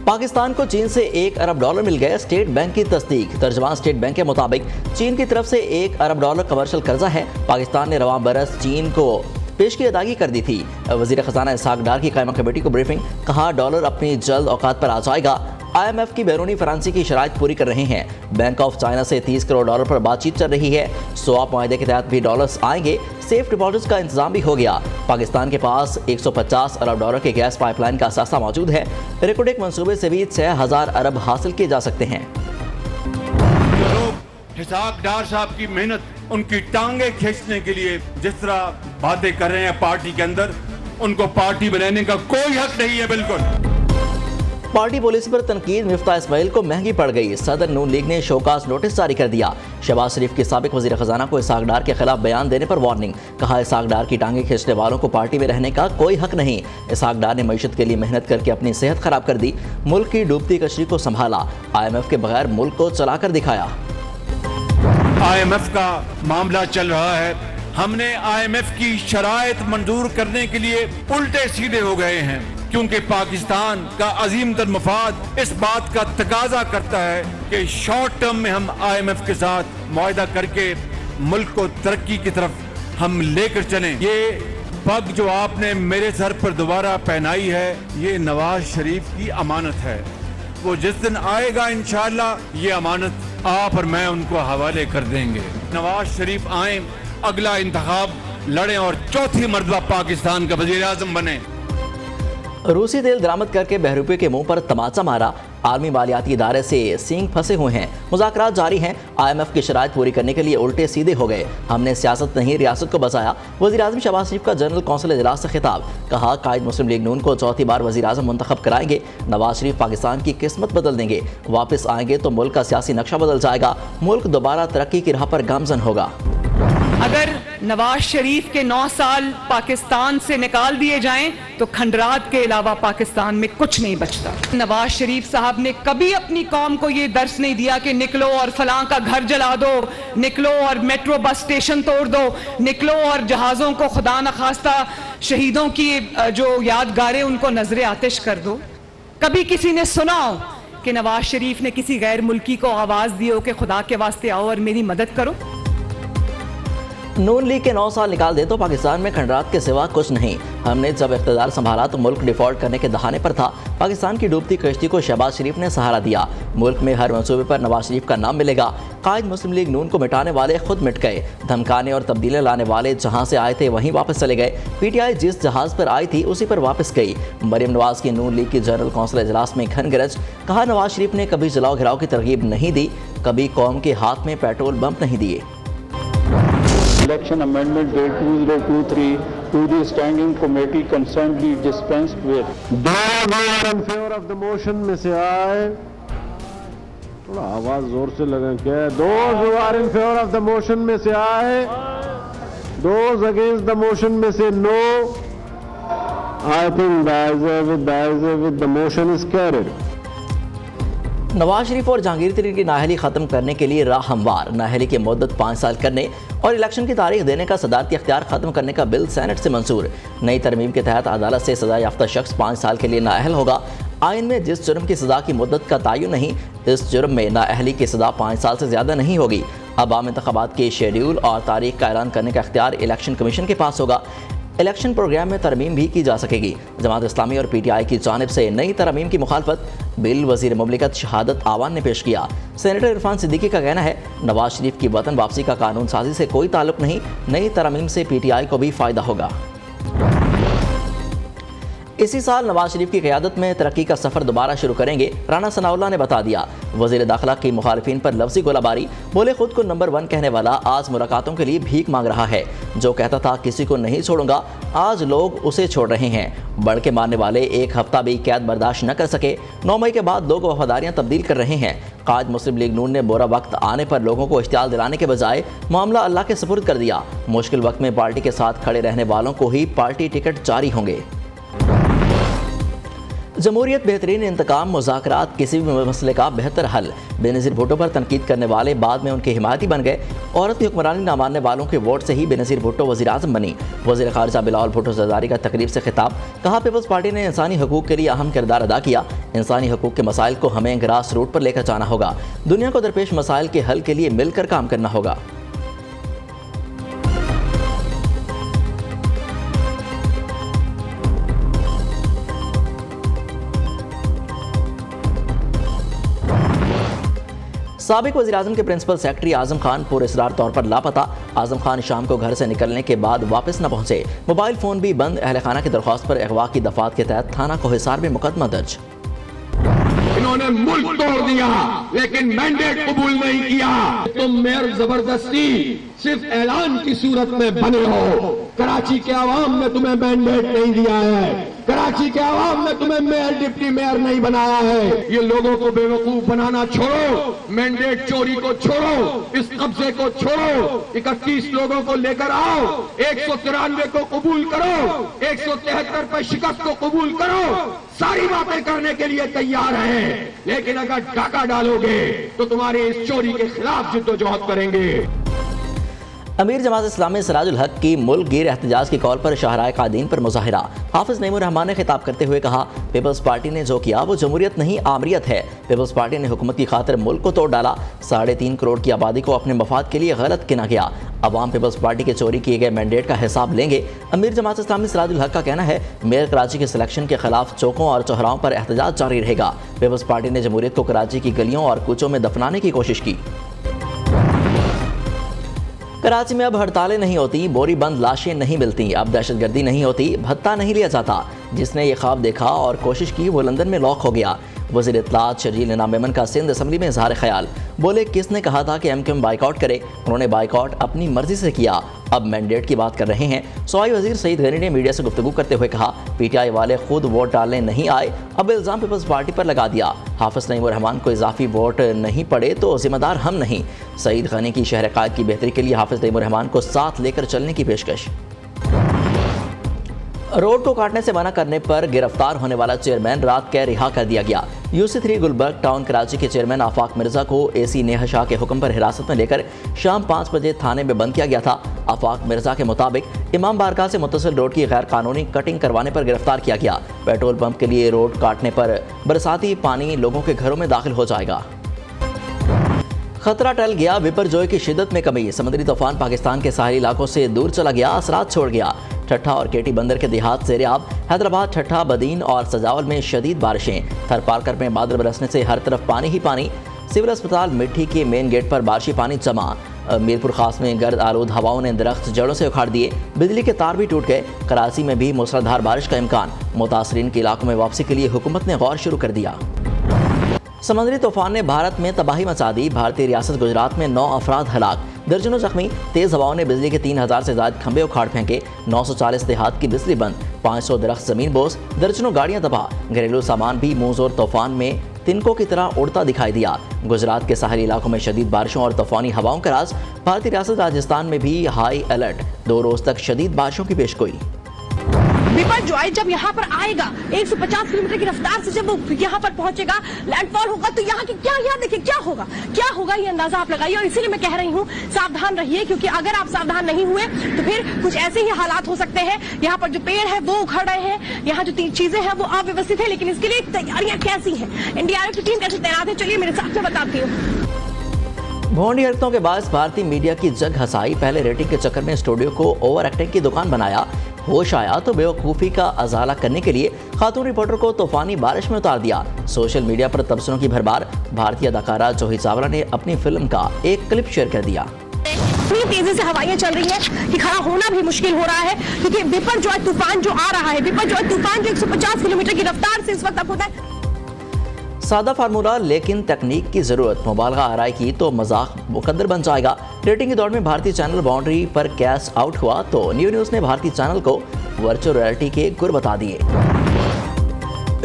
पाकिस्तान को चीन से $1 अरब मिल गए, स्टेट बैंक की तस्दीक। तर्जमान स्टेट बैंक के मुताबिक चीन की तरफ से $1 अरब कमर्शियल कर्जा है। पाकिस्तान ने रवां बरस चीन को पेश की अदायगी कर दी थी। वज़ीर ख़जाना इसहाक डार की कायमा कमेटी को ब्रीफिंग, कहा डॉलर अपनी जल्द औकात पर आ जाएगा। IMF की बैरूनी फरांसी की शराइत पूरी कर रहे हैं। बैंक ऑफ चाइना से $30 करोड़ पर बातचीत चल रही है। स्वैप मुआहदे के तहत भी डॉलर्स आएंगे। सेफ डिपॉजिट्स का इंतजाम भी हो गया। पाकिस्तान के पास $150 अरब के गैस पाइपलाइन का असासा मौजूद है। रेकोडेक मंसूबे से भी 6000 अरब हासिल किए जा सकते हैं। इसहाक डार साहब की मेहनत, उनकी टांगे खींचने के लिए जिस तरह बातें कर रहे हैं पार्टी के अंदर, उनको पार्टी बनाने का कोई हक नहीं है। बिल्कुल पार्टी पॉलिसी पर तनकीद, मिफ्ता इस्माइल को महंगी पड़ गई। सदर नून लीग ने शोकास नोटिस जारी कर दिया। शहबाज शरीफ के साबिक वजीर खजाना को इसहाक डार के खिलाफ बयान देने पर वार्निंग, कहा इसहाक डार की टांगे खींचने वालों को पार्टी में रहने का कोई हक नहीं। इसहाक डार ने मईशत के लिए मेहनत करके अपनी सेहत खराब कर दी, मुल्क की डूबती कश्ती को संभाला, IMF के बगैर मुल्क को चलाकर दिखाया। IMF का मामला चल रहा है, हमने IMF की शराइत मंजूर करने के लिए उल्टे सीधे हो गए हैं, क्योंकि पाकिस्तान का अजीम तर मफाद इस बात का तकाजा करता है कि शॉर्ट टर्म में हम IMF के साथ मुआहदा करके मुल्क को तरक्की की तरफ हम लेकर चलें। ये पग जो आपने मेरे सर पर दोबारा पहनाई है, ये नवाज शरीफ की अमानत है। वो जिस दिन आएगा इंशाअल्लाह ये अमानत आप और मैं उनको हवाले कर देंगे। नवाज शरीफ आए, अगला इंतखाब लड़ें और चौथी मर्तबा पाकिस्तान का वजीर आजम बने। रूसी तेल दरामद करके बहरूपे के मुंह पर तमाचा मारा। आलमी मालियाती इदारे से सींग फंसे हुए हैं। मुज़ाकरात जारी हैं। IMF की शराइत पूरी करने के लिए उल्टे सीधे हो गए। हमने सियासत नहीं रियासत को बचाया। वज़ीर आज़म शहबाज शरीफ का जनरल कौंसिल इजलास से खिताब, कहा कायद मुस्लिम लीग नून को चौथी बार वज़ीर आज़म मुंतखब कराएंगे। नवाज शरीफ पाकिस्तान की किस्मत बदल देंगे। वापस आएंगे तो मुल्क का सियासी नक्शा बदल जाएगा। मुल्क दोबारा तरक्की की राह पर गामजन होगा। अगर नवाज शरीफ के 9 साल पाकिस्तान से निकाल दिए जाएं तो खंडरात के अलावा पाकिस्तान में कुछ नहीं बचता। नवाज शरीफ साहब ने कभी अपनी कौम को ये दर्स नहीं दिया कि निकलो और फलां का घर जला दो, निकलो और मेट्रो बस स्टेशन तोड़ दो, निकलो और जहाज़ों को खुदा न खास्ता शहीदों की जो यादगारें उनको नजरे आतिश कर दो। कभी किसी ने सुना हो कि नवाज शरीफ ने किसी गैर मुल्की को आवाज़ दी हो कि खुदा के वास्ते आओ और मेरी मदद करो? नून लीग के 9 साल निकाल दे तो पाकिस्तान में खंडरात के सिवा कुछ नहीं। हमने जब इख्तियार संभाला तो मुल्क डिफॉल्ट करने के दहाने पर था। पाकिस्तान की डूबती कश्ती को शहबाज शरीफ ने सहारा दिया। मुल्क में हर मंसूबे पर नवाज शरीफ का नाम मिलेगा। कायद मुस्लिम लीग नून को मिटाने वाले खुद मिट गए। धमकाने और तब्दीलियां लाने वाले जहां से आए थे वहीं वापस चले गए। PTI जिस जहाज पर आई थी उसी पर वापस गई। मरियम नवाज की नून लीग की जनरल कौंसिल इजलास में घन गरज, कहा नवाज शरीफ ने कभी जलाओ घिराव की तरगीब नहीं दी, कभी कौम के हाथ में पेट्रोल बम नहीं दिए। Election Amendment Bill 2023 to the Standing Committee concerned be dispensed with. Those who are in favor of the motion में से आए, थोड़ा आवाज जोर से लगा क्या? Those who are in favor of the motion में से आए, those against the motion में से no. I think the motion is carried. Nawaz Sharif और जहांगीर तरीन की नाअहली ख़त्म करने के लिए राह हमवार। नाअहली की मुद्दत 5 साल करने और इलेक्शन की तारीख देने का सदारती अख्तियार ख़त्म करने का बिल सेनेट से मंजूर। नई तरमीम के तहत अदालत से सजा याफ्ता शख्स 5 साल के लिए नाअहल होगा। आइन में जिस जुर्म की सज़ा की मुद्दत का तयन नहीं, इस जुर्म में नाअहली की सज़ा 5 साल से ज़्यादा नहीं होगी। अब आम इंतखाबात के शेड्यूल और तारीख का ऐलान करने का अख्तियार इलेक्शन कमीशन के पास होगा। इलेक्शन प्रोग्राम में तरमीम भी की जा सकेगी। जमात इस्लामी और PTI की जानिब से नई तरमीम की मुखालफत बिल वज़ीर मुमलिकत शहादत आवान ने पेश किया। सेनेटर इरफान सिद्दीकी का कहना है नवाज शरीफ की वतन वापसी का कानून साजी से कोई ताल्लुक नहीं, नई तरमीम से PTI को भी फ़ायदा होगा। इसी साल नवाज शरीफ की क़यादत में तरक्की का सफ़र दोबारा शुरू करेंगे, राना सनाउल्लाह ने बता दिया। वज़ीर दाखिला की मुखालिफिन पर लफ्ज़ी गोलाबारी, बोले खुद को नंबर 1 कहने वाला आज मुलाकातों के लिए भीख मांग रहा है। जो कहता था किसी को नहीं छोड़ूंगा, आज लोग उसे छोड़ रहे हैं। बढ़ के मारने वाले एक हफ्ता भी कैद बर्दाश्त न कर सके। 9 मई के बाद लोग वफादारियाँ तब्दील कर रहे हैं। कायद मुस्लिम लीग नून ने बुरा वक्त आने पर लोगों को इख्तियार दिलाने के बजाय मामला अल्लाह के सुपुर्द कर दिया। मुश्किल वक्त में पार्टी के साथ खड़े रहने वालों को ही पार्टी टिकट जारी होंगे। जमहूरियत बेहतरीन इंतकाम मुज़ाकरात किसी भी मसले का बेहतर हल। बेनज़ीर भुट्टो पर तनकीद करने वाले बाद में उनके हिमायती बन गए। औरत की हुक्मरानी ना मानने वालों के वोट से ही बेनज़ीर भुट्टो वज़ीर आज़म बनी। वज़ीर ख़ारिजा बिलावल भुट्टो ज़रदारी का तकरीब से खिताब। कहा, पीपल्स पार्टी ने इंसानी हकूक़ के लिए अहम किरदार अदा किया। इंसानी हकूक़ के मसाइल को हमें ग्रास रूट पर लेकर जाना होगा। दुनिया को दरपेश मसाइल के हल के लिए मिलकर काम करना होगा। साबिक वज़ीर-ए-आज़म के प्रिंसिपल सेक्रेटरी आज़म खान पुरअसरार तौर पर लापता। आज़म खान शाम को घर से निकलने के बाद वापस न पहुंचे। मोबाइल फ़ोन भी बंद। अहल खाना की दरख्वास्त पर अगवा की दफात के तहत थाना कोहिसार में मुकदमा दर्ज। इन्होंने मुल्क तोड़ दिया लेकिन मैंडेट कबूल नहीं किया। तुम मेयर जबरदस्ती सिर्फ ऐलान की सूरत में बने हो। कराची के आवाम ने तुम्हें मैंडेट नहीं दिया है। कराची के आवाम ने तुम्हें मेयर डिप्टी मेयर नहीं बनाया है। ये लोगों को बेवकूफ बनाना छोड़ो, मैंडेट चोरी को छोड़ो, इस कब्जे को छोड़ो। 31 लोगों को लेकर आओ, 193 को कबूल करो, 173 पर शिकस्त को कबूल करो। सारी बातें करने के लिए तैयार हैं, लेकिन अगर डाका डालोगे तो तुम्हारी इस चोरी के खिलाफ जिद्दोजहद करेंगे। अमीर जमात इस्लामी सिराजुल हक की मुल्क गिर एहतजाज की कॉल पर शाहराए कादीन पर मुजाहिरा। हाफिज नईमुर रहमान ने खिताब करते हुए कहा, पीपल्स पार्टी ने जो किया वो जमहूरियत नहीं आमरियत है। पीपल्स पार्टी ने हुकूमत की खातिर मुल्क को तोड़ डाला। 3.5 करोड़ की आबादी को अपने मफाद के लिए गलत गिना गया। अवाम पीपल्स पार्टी के चोरी किए गए मैंडेट का हिसाब लेंगे। अमीर जमात इस्लामी सिराजुल हक का कहना है, मेयर कराची के सिलेक्शन के खिलाफ चौकों और चौराहों पर एहतजाज जारी रहेगा। पीपल्स पार्टी ने जमहूरियत को कराची की गलियों और कूचों में दफनाने की कोशिश की। कराची में अब हड़तालें नहीं होती, बोरी बंद लाशें नहीं मिलती, अब दहशतगर्दी नहीं होती, भत्ता नहीं लिया जाता। जिसने ये ख्वाब देखा और कोशिश की वो लंदन में लॉक हो गया। वज़ीर इत्तलात शर्जील इनाम मेमन का सिंध असम्बली में इज़हार ख्याल। बोले, किसने कहा था कि MQM बाइकआउट करे? उन्होंने बाइकआउट अपनी मर्जी से किया। अब मैंडेट की बात कर रहे हैं। सूबाई वज़ीर सईद गनी ने मीडिया से गुफ्तगू करते हुए कहा, PTI वाले खुद वोट डालने नहीं आए, अब इल्ज़ाम पीपल्स पार्टी पर लगा दिया। हाफिज नईमुर रहमान को इजाफी वोट नहीं पड़े तो जिम्मेदार हम नहीं। सईद गनी की शहर कायद की बेहतरी के लिए हाफिज नईमुर रहमान को साथ लेकर चलने की पेशकश। रोड को काटने से मना करने पर गिरफ्तार होने वाला चेयरमैन रात कैद रिहा कर दिया गया। UC3 गुलबर्ग टाउन कराची के चेयरमैन आफाक मिर्जा को AC नेहा शाह के हुक्म पर हिरासत में लेकर शाम 5 बजे थाने में बंद किया गया था। आफाक मिर्जा के मुताबिक इमाम बारगाह से मुत्तसिल रोड की गैर कानूनी कटिंग करवाने पर गिरफ्तार किया गया। पेट्रोल पंप के लिए रोड काटने पर बरसाती पानी लोगों के घरों में दाखिल हो जाएगा। खतरा टल गया, बिपरजॉय की शिद्दत में कमी। समुद्री तूफान पाकिस्तान के साहिली इलाकों से दूर चला गया, असरात छोड़ गया। ठट्ठा और केटी बंदर के देहात ज़ेर-ए-आब। हैदराबाद, ठट्ठा, बदीन और सजावल में शदीद बारिशें। थर पार्कर में बादल बरसने से हर तरफ पानी ही पानी। सिविल अस्पताल मिट्टी के मेन गेट पर बारिशी पानी जमा। मीरपुर खास में गर्द आलूद हवाओं ने दरख्त जड़ों से उखाड़ दिए। बिजली के तार भी टूट गए। कराची में भी मूसलाधार बारिश का इम्कान। मुतासरीन के इलाकों में वापसी के लिए हुकूमत ने गौर शुरू कर दिया। समुद्री तूफान ने भारत में तबाही मचा दी। भारतीय रियासत गुजरात में 9 अफराद हलाक, दर्जनों जख्मी। तेज हवाओं ने बिजली के 3000 से ज्यादा खंभे उखाड़ फेंके। 940 देहात की बिजली बंद। 500 दरख्त जमीन बोस, दर्जनों गाड़ियां तबाह। घरेलू सामान भी मुंहजोर तूफान में तिनकों की तरह उड़ता दिखाई दिया। गुजरात के साहिली इलाकों में शदीद बारिशों और तूफानी हवाओं का राज। भारतीय रियासत राजस्थान में भी हाई अलर्ट। 2 रोज तक शदीद बारिशों की पेशगोई। बिपरजॉय जब यहाँ पर आएगा 150 किलोमीटर की रफ्तार से जब वो यहाँ पर पहुंचेगा, लैंडफॉल होगा, तो यहाँ की यहाँ देखिए क्या होगा ये अंदाजा आप लगाइए। और इसीलिए मैं कह रही हूँ, सावधान रहिए, क्योंकि अगर आप सावधान नहीं हुए तो फिर कुछ ऐसे ही हालात हो सकते हैं। यहाँ पर जो पेड़ है वो उखड़ रहे हैं, यहाँ जो 3 चीजें हैं वो अव्यवस्थित है, लेकिन इसके लिए तैयारियां कैसी है, NDRF की टीम कैसे तैनात है, चलिए मेरे साथ में बताती हूँ। भोंडी हरकतों के बाद भारतीय मीडिया की जग हसाई। पहले रेटिंग के चक्कर में स्टूडियो को ओवर एक्टिंग की दुकान बनाया। होश आया तो बेवकूफ़ी का अजाला करने के लिए खातून रिपोर्टर को तूफानी बारिश में उतार दिया। सोशल मीडिया पर तबसरों की भरमार। भारतीय अदाकारा जूही चावला ने अपनी फिल्म का एक क्लिप शेयर कर दिया। इतनी तेजी से हवाएं चल रही हैं कि खड़ा होना भी मुश्किल हो रहा है, क्योंकि बिपरजॉय तूफान जो आ रहा है, बिपरजॉय तूफान जो 150 किलोमीटर की रफ्तार से इस वक्त तक होता है। सादा फार्मूला लेकिन तकनीक की जरूरत। मुबालगा आराई की तो मजाक मुकद्दर बन जाएगा। रेटिंग की दौड़ में भारतीय चैनल बाउंड्री पर कैश आउट हुआ तो न्यूज़ ने भारतीय चैनल को वर्चुअल रियलिटी के गुर बता दिए।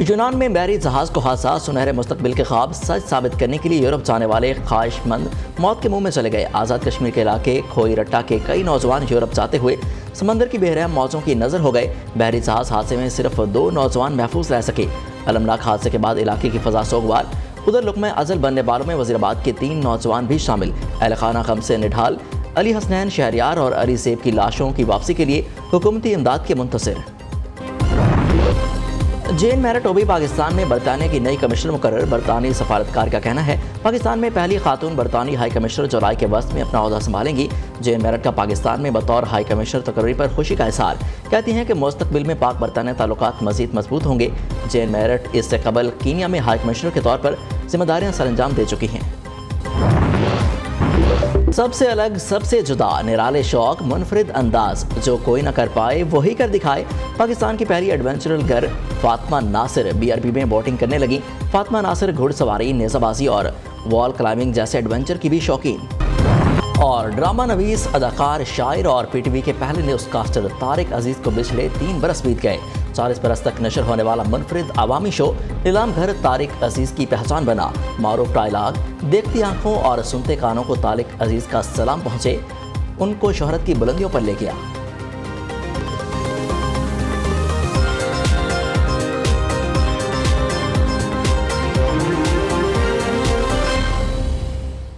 यूनान में बहरी जहाज को हादसा, सुनहरे मुस्तकबिल के ख्वाब सच साबित करने के लिए यूरोप जाने वाले ख्वाहिशमंद मौत के मुंह में चले गए। आज़ाद कश्मीर के इलाके खोई रट्टा के कई नौजवान यूरोप जाते हुए समंदर की बेरहम मौजों की नजर हो गए। बहरी जहाज हादसे में सिर्फ 2 नौजवान महफूज रह सके। अलमनाक हादसे के बाद इलाके की फजा सोगवार। उधर लुक़मा अज़ल बनने वालों में वज़ीराबाद के 3 नौजवान भी शामिल। अहल खाना गम से निढाल, अली हसनैन शहरियार और अली सेब की लाशों की वापसी के लिए हुकूमती इमदाद के मुंतज़िर। जेन मैराटोबी पाकिस्तान में बरतानिया की नई कमिश्नर मुकर्रर। बरतानी सफारतकार का कहना है पाकिस्तान में पहली खातून बरतानी हाई कमिश्नर जुलाई के वस्त में अपना ओहदा संभालेंगी। जेन मैरट का पाकिस्तान में बतौर हाई कमिश्नर तकर्री पर खुशी का इज़हार। कहती हैं कि मुस्तकबिल में पाक बरतानिया ताल्लुकात मज़ीद मजबूत होंगे। जेन मैरट इससे कबल कीनिया में हाई कमिश्नर के तौर पर जिम्मेदारियां सरअंजाम दे चुकी हैं। सबसे अलग, सबसे जुदा, निराले शौक, मुनफरिद अंदाज, जो कोई ना कर पाए वही कर दिखाए। पाकिस्तान की पहली एडवेंचरल गर्ल फातिमा नासिर BRB में बोटिंग करने लगी। फातिमा नासिर घुड़सवारी, नेज़ाबाजी और वॉल क्लाइंबिंग जैसे एडवेंचर की भी शौकीन। और ड्रामा नवीस, अदाकार, शायर और PTV के पहले न्यूज़कास्टर तारिक अजीज़ को पिछले 3 बरस बीत गए। 40 बरस तक नशर होने वाला मुनफरिद अवामी शो नीलाम घर तारिक अजीज़ की पहचान बना। मारूफ डायलॉग, देखती आंखों और सुनते कानों को तारिक अजीज़ का सलाम पहुँचे, उनको शोहरत की बुलंदियों पर ले गया।